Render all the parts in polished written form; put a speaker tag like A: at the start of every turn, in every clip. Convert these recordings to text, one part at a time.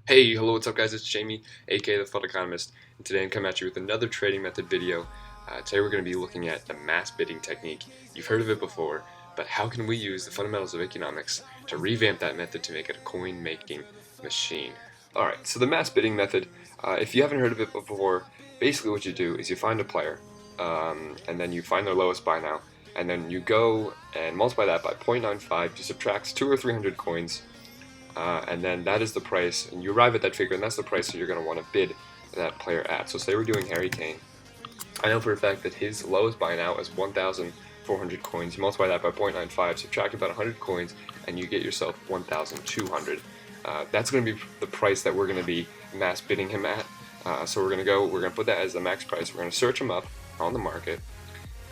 A: Hey, hello, what's up guys? It's Jamie, aka the FUT Economist, and today I'm coming at you with another trading method video. Today we're going to be looking at the mass bidding technique. You've heard of it before, but how can we use the fundamentals of economics to revamp that method to make it a coin-making machine? Alright, so the mass bidding method, if you haven't heard of it before, basically what you do is you find a player, and then you find their lowest buy now, and then you go and multiply that by 0.95 to subtract 200 or 300 coins, and then that is the price, and you arrive at that figure, and that's the price that you're going to want to bid that player at. So say we're doing Harry Kane. I know for a fact that his lowest buy now is 1,400 coins. You multiply that by 0.95, subtract about 100 coins, and you get yourself 1,200. That's going to be the price that we're going to be mass bidding him at. So we're going to put that as the max price. We're going to search him up on the market,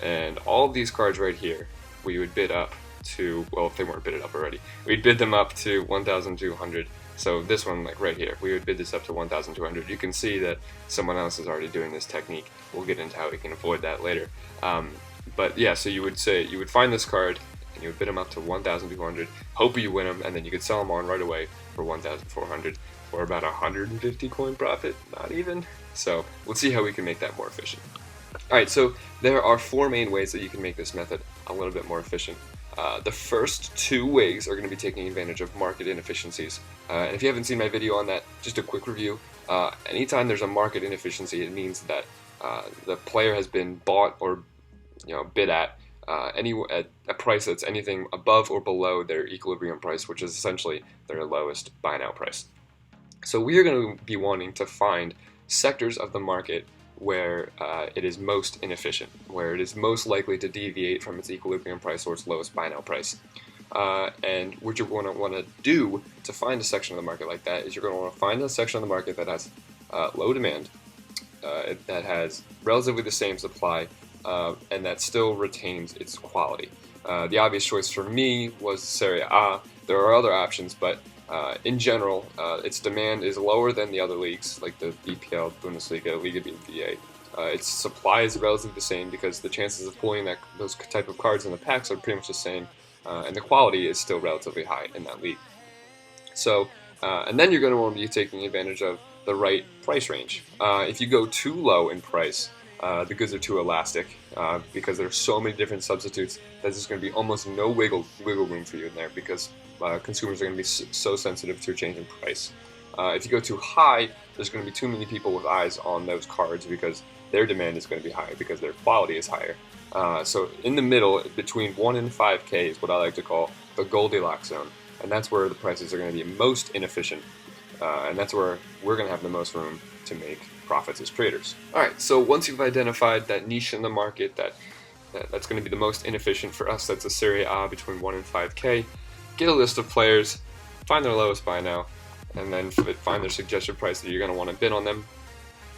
A: and all of these cards right here, we would bid up to, well, if they weren't bidded up already, we'd bid them up to 1,200. So this one, like right here, we would bid this up to 1,200. You can see that someone else is already doing this technique. We'll get into how we can avoid that later. But yeah, so you would find this card and you would bid them up to 1,200, hope you win them, and then you could sell them on right away for 1,400 for about 150 coin profit, not even. So let's see how we can make that more efficient. Alright, so there are four main ways that you can make this method a little bit more efficient. The first two ways are going to be taking advantage of market inefficiencies. And if you haven't seen my video on that, just a quick review. Anytime there's a market inefficiency, it means that the player has been bought or bid at a price that's anything above or below their equilibrium price, which is essentially their lowest buy now price. So we are going to be wanting to find sectors of the market where it is most inefficient, where it is most likely to deviate from its equilibrium price or its lowest buy now price. And what you're going to want to do to find a section of the market like that is you're going to want to find a section of the market that has low demand, that has relatively the same supply, and that still retains its quality. The obvious choice for me was Serie A. There are other options, but in general, its demand is lower than the other leagues, like the BPL, Bundesliga, Liga BVA. Its supply is relatively the same because the chances of pulling those type of cards in the packs are pretty much the same, and the quality is still relatively high in that league. So, and then you're going to want to be taking advantage of the right price range. If you go too low in price, the goods are too elastic because there are so many different substitutes that there's going to be almost no wiggle room for you in there because consumers are going to be so sensitive to a change in price. If you go too high, there's going to be too many people with eyes on those cards because their demand is going to be higher because their quality is higher. So in the middle, between 1 and 5K is what I like to call the Goldilocks zone, and that's where the prices are going to be most inefficient, and that's where we're going to have the most room to make profits as traders. Alright, so once you've identified that niche in the market that's going to be the most inefficient for us, that's a Serie A between 1 and 5K, get a list of players, find their lowest buy now, and then find their suggested price that you're going to want to bid on them.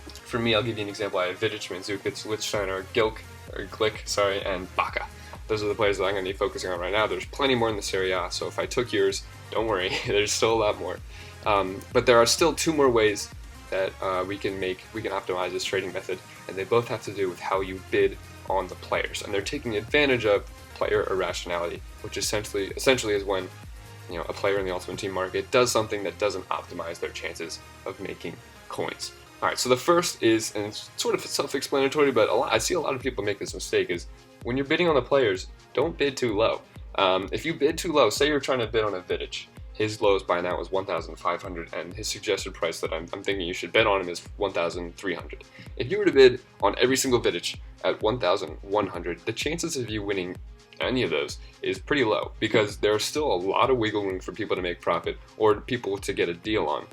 A: For me, I'll give you an example. I have Vidic, Mandzukic, Lichtsteiner, Glick, and Baca. Those are the players that I'm going to be focusing on right now. There's plenty more in the Serie A, so if I took yours, don't worry, there's still a lot more. But there are still two more ways that we can optimize this trading method, and they both have to do with how you bid on the players, and they're taking advantage of player irrationality, which essentially is when a player in the Ultimate Team market does something that doesn't optimize their chances of making coins. Alright, so the first is, and it's sort of self-explanatory, but I see a lot of people make this mistake, is when you're bidding on the players, don't bid too low. If you bid too low, say you're trying to bid on a Vidic, his lowest buy now is 1,500, and his suggested price that I'm thinking you should bet on him is 1,300. If you were to bid on every single Vidic at 1,100, the chances of you winning any of those is pretty low because there's still a lot of wiggle room for people to make profit or people to get a deal on.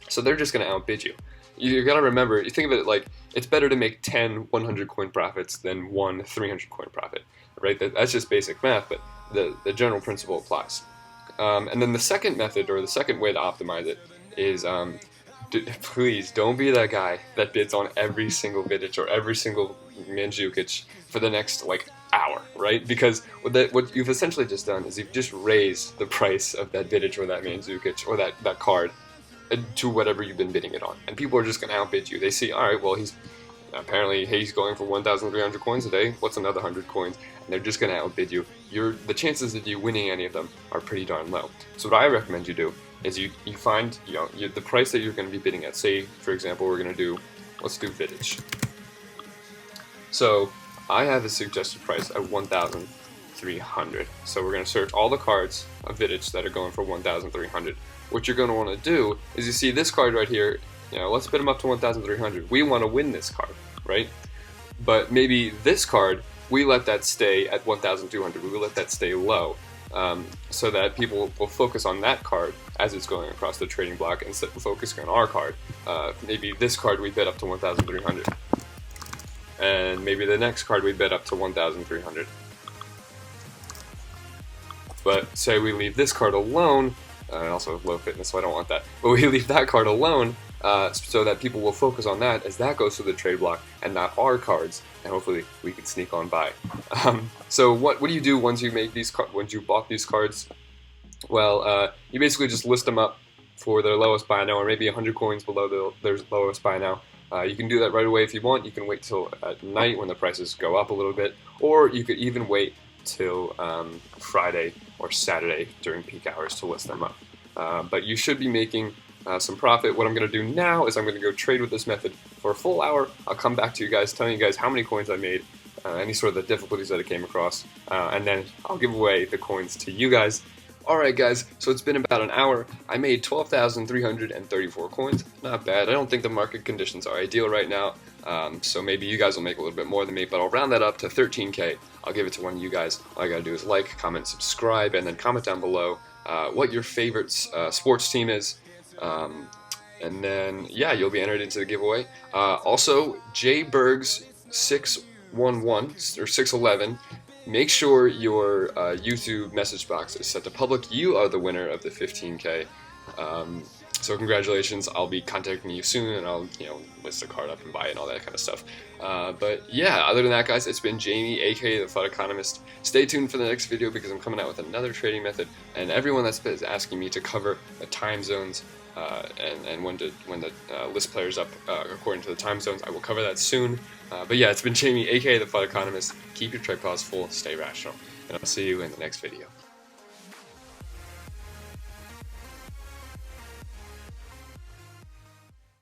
A: So they're just going to outbid you. You got to remember, you think of it like it's better to make 10 100 coin profits than one 300 coin profit, right? That's just basic math, but the general principle applies. And then the second method, or the second way to optimize it, is please don't be that guy that bids on every single Vidic or every single Mandzukic for the next hour, right? Because what you've essentially just done is you've just raised the price of that Vidic or that Mandzukic or that card to whatever you've been bidding it on, and people are just going to outbid you. They see, all right, well, he's going for 1,300 coins a day. What's another 100 coins? And they're just going to outbid you. The chances of you winning any of them are pretty darn low. So what I recommend you do is you find the price that you're going to be bidding at. Say, for example, let's do vintage. So I have a suggested price at 1,300. So we're going to search all the cards of vintage that are going for 1,300. What you're going to want to do is, you see this card right here, let's bid them up to 1,300. We want to win this card, right? But maybe this card, we let that stay at 1,200. We will let that stay low, so that people will focus on that card as it's going across the trading block instead of focusing on our card. Maybe this card we bid up to 1,300. And maybe the next card we bid up to 1,300. But say we leave this card alone, and also low fitness, so I don't want that. But we leave that card alone, so that people will focus on that as that goes to the trade block and not our cards, and hopefully we can sneak on by. So what do you do once you make once you bought these cards? Well, you basically just list them up for their lowest buy now, or maybe 100 coins below their lowest buy now. You can do that right away if you want. You can wait till at night when the prices go up a little bit, or you could even wait till Friday or Saturday during peak hours to list them up. But you should be making some profit. What I'm going to do now is I'm going to go trade with this method for a full hour. I'll come back to you guys, telling you guys how many coins I made, any sort of the difficulties that I came across, and then I'll give away the coins to you guys. Alright guys, so it's been about an hour. I made 12,334 coins. Not bad. I don't think the market conditions are ideal right now, so maybe you guys will make a little bit more than me, but I'll round that up to 13K. I'll give it to one of you guys. All you gotta do is like, comment, subscribe, and then comment down below what your favorite sports team is. And then, yeah, you'll be entered into the giveaway. Also, jbergs 611 or 611. Make sure your YouTube message box is set to public. You are the winner of the 15K. So congratulations. I'll be contacting you soon, and I'll list a card up and buy it and all that kind of stuff. But yeah, other than that, guys, it's been Jamie, aka the FUT Economist. Stay tuned for the next video because I'm coming out with another trading method, and everyone that's been asking me to cover the time zones and when the list players up according to the time zones, I will cover that soon. But yeah, it's been Jamie, aka the FUT Economist. Keep your trade pause full, stay rational, and I'll see you in the next video.